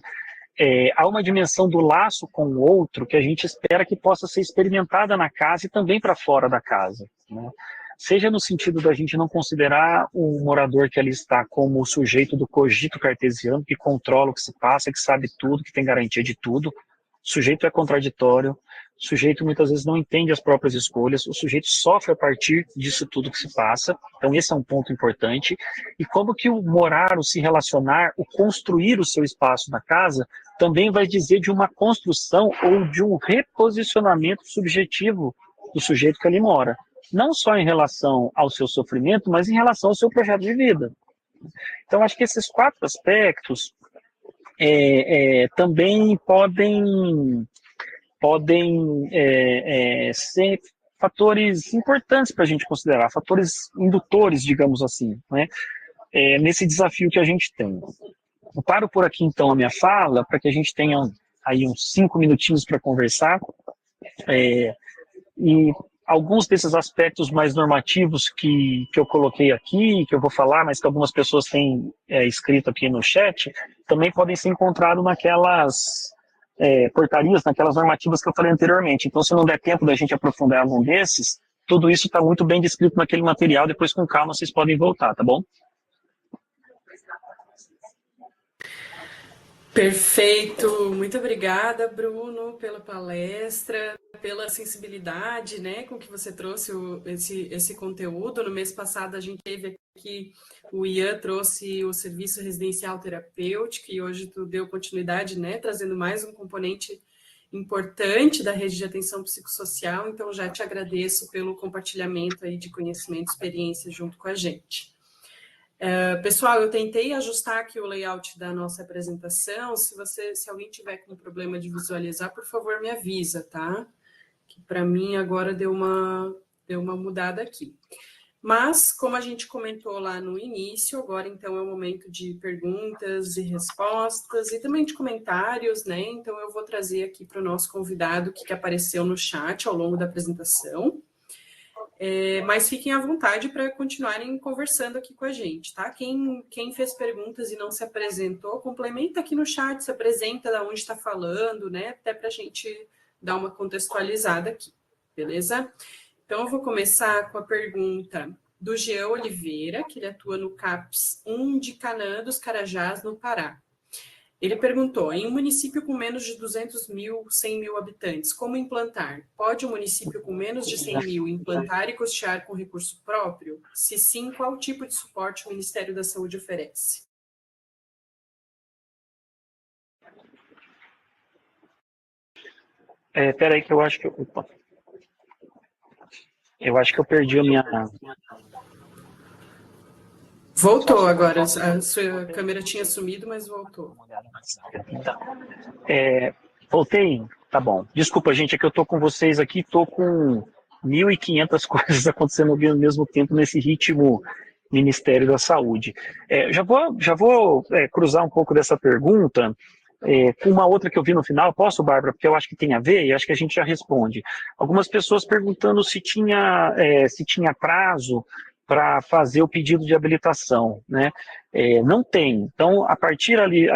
Há uma dimensão do laço com o outro que a gente espera que possa ser experimentada na casa e também para fora da casa, né? Seja no sentido da gente não considerar o morador que ali está como o sujeito do cogito cartesiano, que controla o que se passa, que sabe tudo, que tem garantia de tudo. O sujeito é contraditório, o sujeito muitas vezes não entende as próprias escolhas, o sujeito sofre a partir disso tudo que se passa. Então esse é um ponto importante. E como que o morar, o se relacionar, o construir o seu espaço na casa, também vai dizer de uma construção ou de um reposicionamento subjetivo do sujeito que ali mora. Não só em relação ao seu sofrimento, mas em relação ao seu projeto de vida. Então, acho que esses 4 aspectos também podem ser fatores importantes para a gente considerar, fatores indutores, digamos assim, né? Nesse desafio que a gente tem. Eu paro por aqui, então, a minha fala, para que a gente tenha aí uns 5 minutinhos para conversar, e alguns desses aspectos mais normativos que eu coloquei aqui, que eu vou falar, mas que algumas pessoas têm escrito aqui no chat, também podem ser encontrados naquelas portarias, naquelas normativas que eu falei anteriormente. Então, se não der tempo da gente aprofundar algum desses, tudo isso está muito bem descrito naquele material, depois com calma vocês podem voltar, tá bom? Perfeito, muito obrigada, Bruno, pela palestra, pela sensibilidade, né, com que você trouxe esse conteúdo. No mês passado a gente teve aqui, o Ian trouxe o serviço residencial terapêutico e hoje tu deu continuidade, né, trazendo mais um componente importante da rede de atenção psicossocial, então já te agradeço pelo compartilhamento aí de conhecimento e experiência junto com a gente. Pessoal, eu tentei ajustar aqui o layout da nossa apresentação. Se alguém tiver com problema de visualizar, por favor, me avisa, tá? Que para mim agora deu uma mudada aqui. Mas, como a gente comentou lá no início, agora então é o momento de perguntas e respostas e também de comentários, né? Então eu vou trazer aqui para o nosso convidado o que apareceu no chat ao longo da apresentação. Mas fiquem à vontade para continuarem conversando aqui com a gente, tá? Quem fez perguntas e não se apresentou, complementa aqui no chat, se apresenta de onde está falando, né? Até para a gente dar uma contextualizada aqui, beleza? Então, eu vou começar com a pergunta do Jean Oliveira, que ele atua no CAPS 1 de Canaã dos Carajás, no Pará. Ele perguntou, em um município com menos de 200 mil, 100 mil habitantes, como implantar? Pode um município com menos de 100 mil implantar e custear com recurso próprio? Se sim, qual tipo de suporte o Ministério da Saúde oferece? Peraí que eu acho que eu perdi a minha... Voltou agora, a sua câmera tinha sumido, mas voltou. Voltei? Tá bom. Desculpa, gente, é que eu tô com vocês aqui, tô com 1.500 coisas acontecendo ao mesmo tempo nesse ritmo Ministério da Saúde. Já vou cruzar um pouco dessa pergunta com uma outra que eu vi no final. Posso, Bárbara? Porque eu acho que tem a ver e acho que a gente já responde. Algumas pessoas perguntando se tinha prazo para fazer o pedido de habilitação, né? Não tem. Então, a partir ali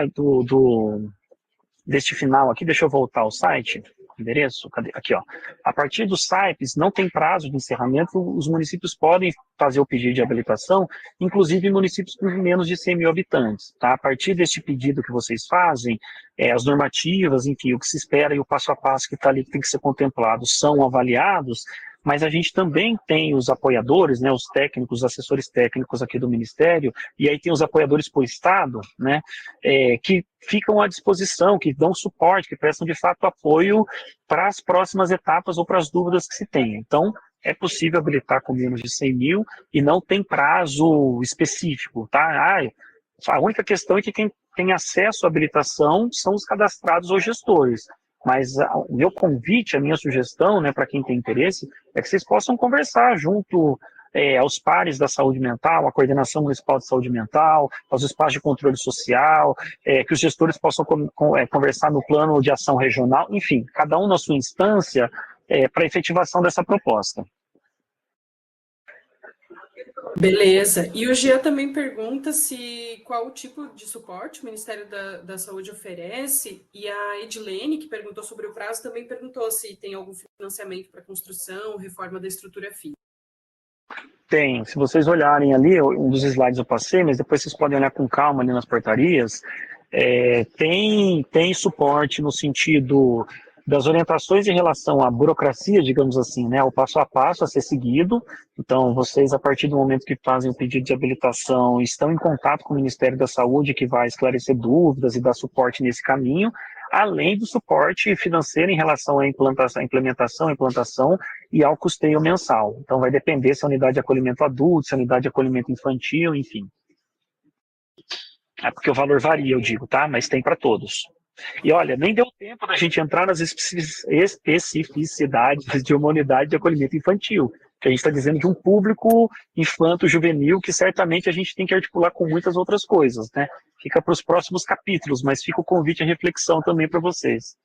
deste final aqui, deixa eu voltar ao site, endereço, cadê? Aqui, ó. A partir dos sites, não tem prazo de encerramento, os municípios podem fazer o pedido de habilitação, inclusive municípios com menos de 100 mil habitantes, tá? A partir deste pedido que vocês fazem, as normativas, enfim, o que se espera e o passo a passo que está ali, que tem que ser contemplado, são avaliados, mas a gente também tem os apoiadores, né, os técnicos, os assessores técnicos aqui do Ministério, e aí tem os apoiadores por Estado, né, que ficam à disposição, que dão suporte, que prestam de fato apoio para as próximas etapas ou para as dúvidas que se tenha. Então, é possível habilitar com menos de 100 mil e não tem prazo específico, tá? A única questão é que quem tem acesso à habilitação são os cadastrados ou gestores. Mas o meu convite, a minha sugestão, né, para quem tem interesse, é que vocês possam conversar junto aos pares da saúde mental, à coordenação municipal de saúde mental, aos espaços de controle social, que os gestores possam conversar no plano de ação regional, enfim, cada um na sua instância para efetivação dessa proposta. Beleza. E o Jean também pergunta qual o tipo de suporte o Ministério da Saúde oferece, e a Edilene, que perguntou sobre o prazo, também perguntou se tem algum financiamento para construção, reforma da estrutura física. Tem. Se vocês olharem ali, um dos slides eu passei, mas depois vocês podem olhar com calma ali nas portarias, tem suporte no sentido das orientações em relação à burocracia, digamos assim, né, o passo a passo a ser seguido. Então, vocês, a partir do momento que fazem o pedido de habilitação, estão em contato com o Ministério da Saúde, que vai esclarecer dúvidas e dar suporte nesse caminho, além do suporte financeiro em relação à implantação e ao custeio mensal. Então, vai depender se é unidade de acolhimento adulto, se é unidade de acolhimento infantil, enfim. É porque o valor varia, eu digo, tá? Mas tem para todos. E olha, nem deu tempo da gente entrar nas especificidades de uma unidade de acolhimento infantil, que a gente está dizendo de um público infanto-juvenil que certamente a gente tem que articular com muitas outras coisas, né? Fica para os próximos capítulos, mas fica o convite à reflexão também para vocês.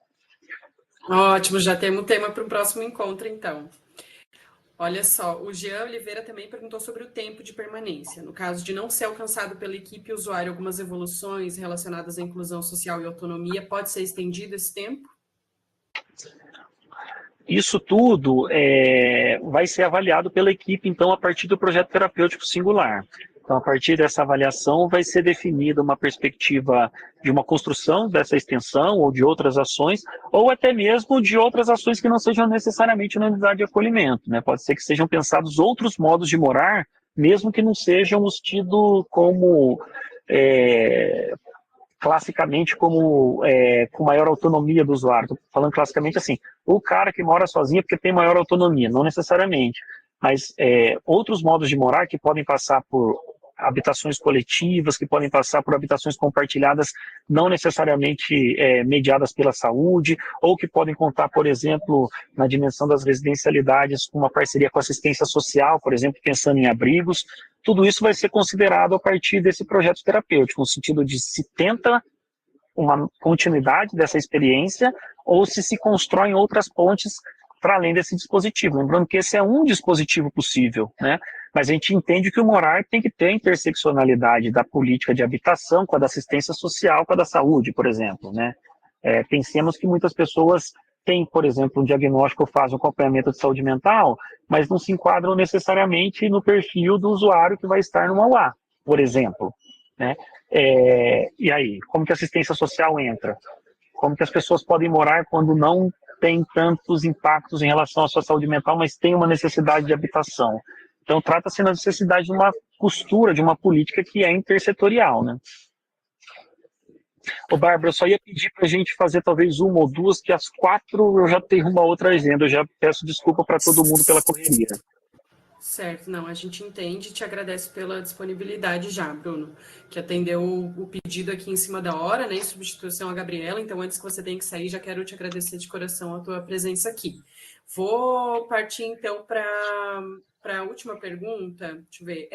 Ótimo, já temos tema para o próximo encontro, então. Olha só, o Jean Oliveira também perguntou sobre o tempo de permanência. No caso de não ser alcançado pela equipe e usuário algumas evoluções relacionadas à inclusão social e autonomia, pode ser estendido esse tempo? Isso tudo vai ser avaliado pela equipe, então, a partir do projeto terapêutico singular. Então, a partir dessa avaliação, vai ser definida uma perspectiva de uma construção dessa extensão ou de outras ações, ou até mesmo de outras ações que não sejam necessariamente na unidade de acolhimento, né? Pode ser que sejam pensados outros modos de morar, mesmo que não sejam os tidos como classicamente como com maior autonomia do usuário. Estou falando classicamente assim, o cara que mora sozinho é porque tem maior autonomia, não necessariamente, mas outros modos de morar que podem passar por habitações coletivas, que podem passar por habitações compartilhadas, não necessariamente mediadas pela saúde, ou que podem contar, por exemplo, na dimensão das residencialidades, com uma parceria com assistência social, por exemplo, pensando em abrigos. Tudo isso vai ser considerado a partir desse projeto terapêutico, no sentido de se tenta uma continuidade dessa experiência ou se constroem outras pontes para além desse dispositivo. Lembrando que esse é um dispositivo possível, né? Mas a gente entende que o morar tem que ter a interseccionalidade da política de habitação com a da assistência social, com a da saúde, por exemplo, né? Pensemos que muitas pessoas têm, por exemplo, um diagnóstico ou fazem um acompanhamento de saúde mental, mas não se enquadram necessariamente no perfil do usuário que vai estar no Mauá, por exemplo, né? E aí, como que a assistência social entra? Como que as pessoas podem morar quando não tem tantos impactos em relação à sua saúde mental, mas tem uma necessidade de habitação? Então, trata-se da necessidade de uma costura, de uma política que é intersetorial, né? Ô, Bárbara, eu só ia pedir para a gente fazer talvez uma ou duas, que às 4 eu já tenho uma outra agenda. Eu já peço desculpa para todo mundo pela correria. Certo, não, a gente entende e te agradece pela disponibilidade já, Bruno, que atendeu o pedido aqui em cima da hora, né, em substituição à Gabriela, então antes que você tenha que sair, já quero te agradecer de coração a tua presença aqui. Vou partir então para a última pergunta, deixa eu ver,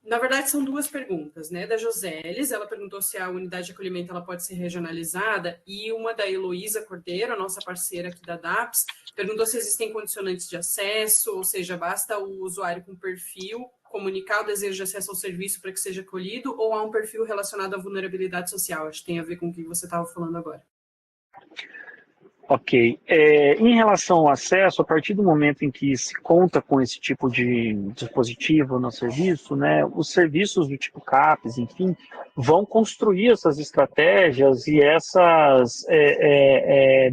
na verdade, são duas perguntas, né? Da Joseles, ela perguntou se a unidade de acolhimento ela pode ser regionalizada, e uma da Heloísa Cordeiro, a nossa parceira aqui da DAPS, perguntou se existem condicionantes de acesso, ou seja, basta o usuário com perfil comunicar o desejo de acesso ao serviço para que seja acolhido, ou há um perfil relacionado à vulnerabilidade social? Acho que tem a ver com o que você estava falando agora. Ok. Em relação ao acesso, a partir do momento em que se conta com esse tipo de dispositivo no serviço, né, os serviços do tipo CAPES, enfim, vão construir essas estratégias e essas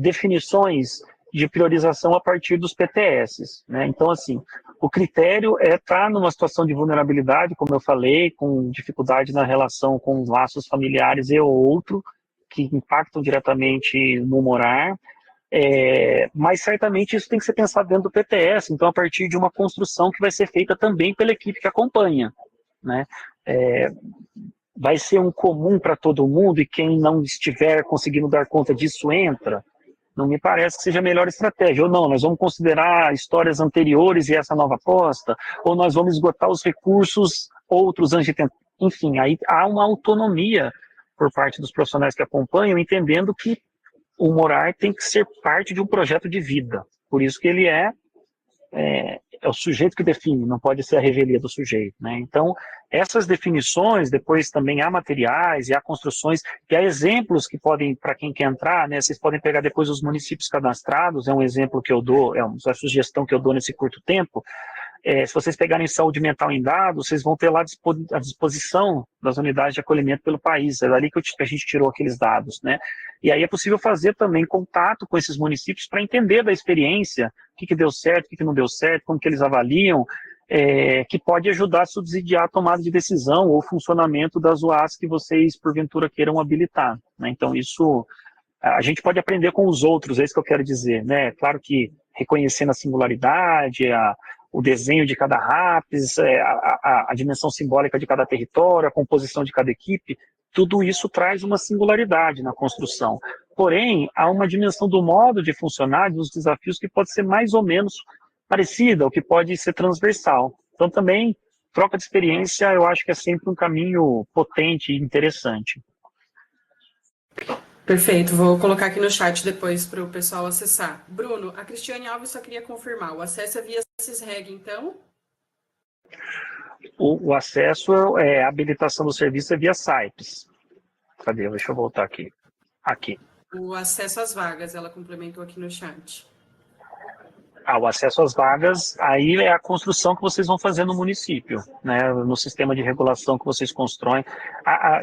definições de priorização a partir dos PTS, né? Então, assim, o critério é estar numa situação de vulnerabilidade, como eu falei, com dificuldade na relação com os laços familiares e ou outro, que impactam diretamente no morar, mas certamente isso tem que ser pensado dentro do PTS, então a partir de uma construção que vai ser feita também pela equipe que acompanha, né? Vai ser um comum para todo mundo e quem não estiver conseguindo dar conta disso entra? Não me parece que seja a melhor estratégia. Ou não, nós vamos considerar histórias anteriores e essa nova aposta, ou nós vamos esgotar os recursos outros antes de tentar. Enfim, aí há uma autonomia por parte dos profissionais que acompanham, entendendo que o morar tem que ser parte de um projeto de vida. Por isso que ele é o sujeito que define, não pode ser a revelia do sujeito, né? Então, essas definições, depois também há materiais e há construções, e há exemplos que podem, para quem quer entrar, né, vocês podem pegar depois os municípios cadastrados, é um exemplo que eu dou, é uma sugestão que eu dou nesse curto tempo. Se vocês pegarem saúde mental em dados, vocês vão ter lá à disposição das unidades de acolhimento pelo país. É dali que a gente tirou aqueles dados, né? E aí é possível fazer também contato com esses municípios para entender da experiência o que deu certo, o que não deu certo, como que eles avaliam, que pode ajudar a subsidiar a tomada de decisão ou funcionamento das UAS que vocês, porventura, queiram habilitar, né? Então, isso a gente pode aprender com os outros, é isso que eu quero dizer, né? Claro que reconhecendo a singularidade, o desenho de cada RAPS, a dimensão simbólica de cada território, a composição de cada equipe, tudo isso traz uma singularidade na construção. Porém, há uma dimensão do modo de funcionar, dos desafios, que pode ser mais ou menos parecida, ou que pode ser transversal. Então, também, troca de experiência, eu acho que é sempre um caminho potente e interessante. Perfeito, vou colocar aqui no chat depois para o pessoal acessar. Bruno, a Cristiane Alves só queria confirmar, o acesso é via Sysreg, então? O acesso, a habilitação do serviço é via SAIPS. Cadê? Deixa eu voltar aqui. Aqui. O acesso às vagas, ela complementou aqui no chat. O acesso às vagas, aí é a construção que vocês vão fazer no município, né, no sistema de regulação que vocês constroem.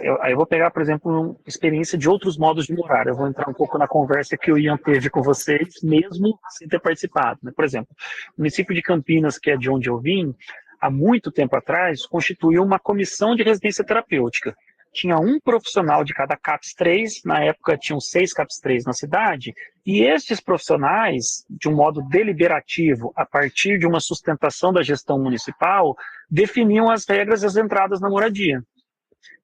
Eu vou pegar, por exemplo, uma experiência de outros modos de morar. Eu vou entrar um pouco na conversa que o Ian teve com vocês, mesmo sem ter participado, né? Por exemplo, o município de Campinas, que é de onde eu vim, há muito tempo atrás, constituiu uma comissão de residência terapêutica. Tinha um profissional de cada CAPS 3, na época tinham 6 CAPS 3 na cidade, e estes profissionais, de um modo deliberativo, a partir de uma sustentação da gestão municipal, definiam as regras e as entradas na moradia.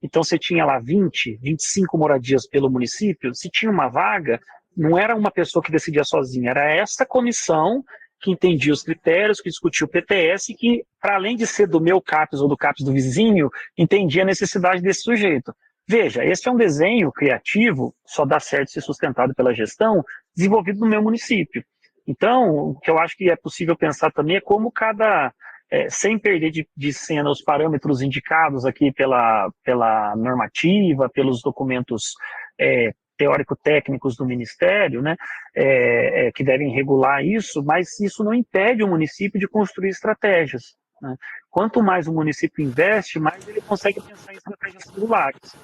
Então, você tinha lá 20, 25 moradias pelo município, se tinha uma vaga, não era uma pessoa que decidia sozinha, era essa comissão que entendia os critérios, que discutia o PTS, que, para além de ser do meu CAPS ou do CAPS do vizinho, entendia a necessidade desse sujeito. Veja, esse é um desenho criativo, só dá certo se sustentado pela gestão, desenvolvido no meu município. Então, o que eu acho que é possível pensar também é como sem perder de cena os parâmetros indicados aqui pela normativa, pelos documentos teórico-técnicos do Ministério, né, que devem regular isso, mas isso não impede o município de construir estratégias, né? Quanto mais o município investe, mais ele consegue pensar em estratégias singulares.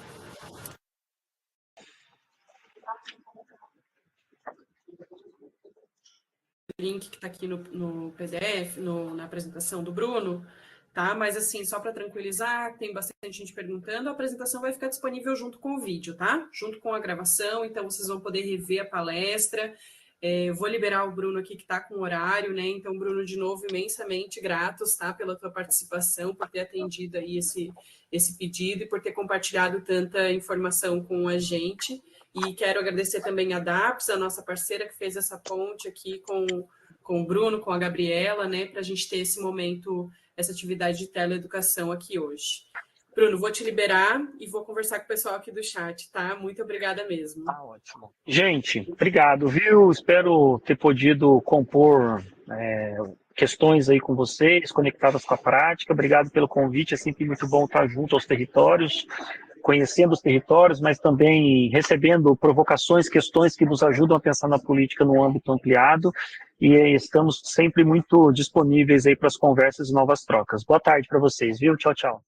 Link que está aqui no PDF, na apresentação do Bruno, tá? Mas assim, só para tranquilizar, tem bastante gente perguntando, a apresentação vai ficar disponível junto com o vídeo, tá? Junto com a gravação, então vocês vão poder rever a palestra. Eu vou liberar o Bruno aqui que está com horário, né? Então, Bruno, de novo, imensamente gratos, tá? Pela tua participação, por ter atendido aí esse pedido e por ter compartilhado tanta informação com a gente. E quero agradecer também a DAPS, a nossa parceira que fez essa ponte aqui com o Bruno, com a Gabriela, né, para a gente ter esse momento, essa atividade de teleeducação aqui hoje. Bruno, vou te liberar e vou conversar com o pessoal aqui do chat, tá? Muito obrigada mesmo. Tá ótimo. Gente, obrigado, viu? Espero ter podido compor questões aí com vocês, conectadas com a prática. Obrigado pelo convite, é sempre muito bom estar junto aos territórios, conhecendo os territórios, mas também recebendo provocações, questões que nos ajudam a pensar na política no âmbito ampliado, e estamos sempre muito disponíveis aí para as conversas e novas trocas. Boa tarde para vocês, viu? Tchau, tchau.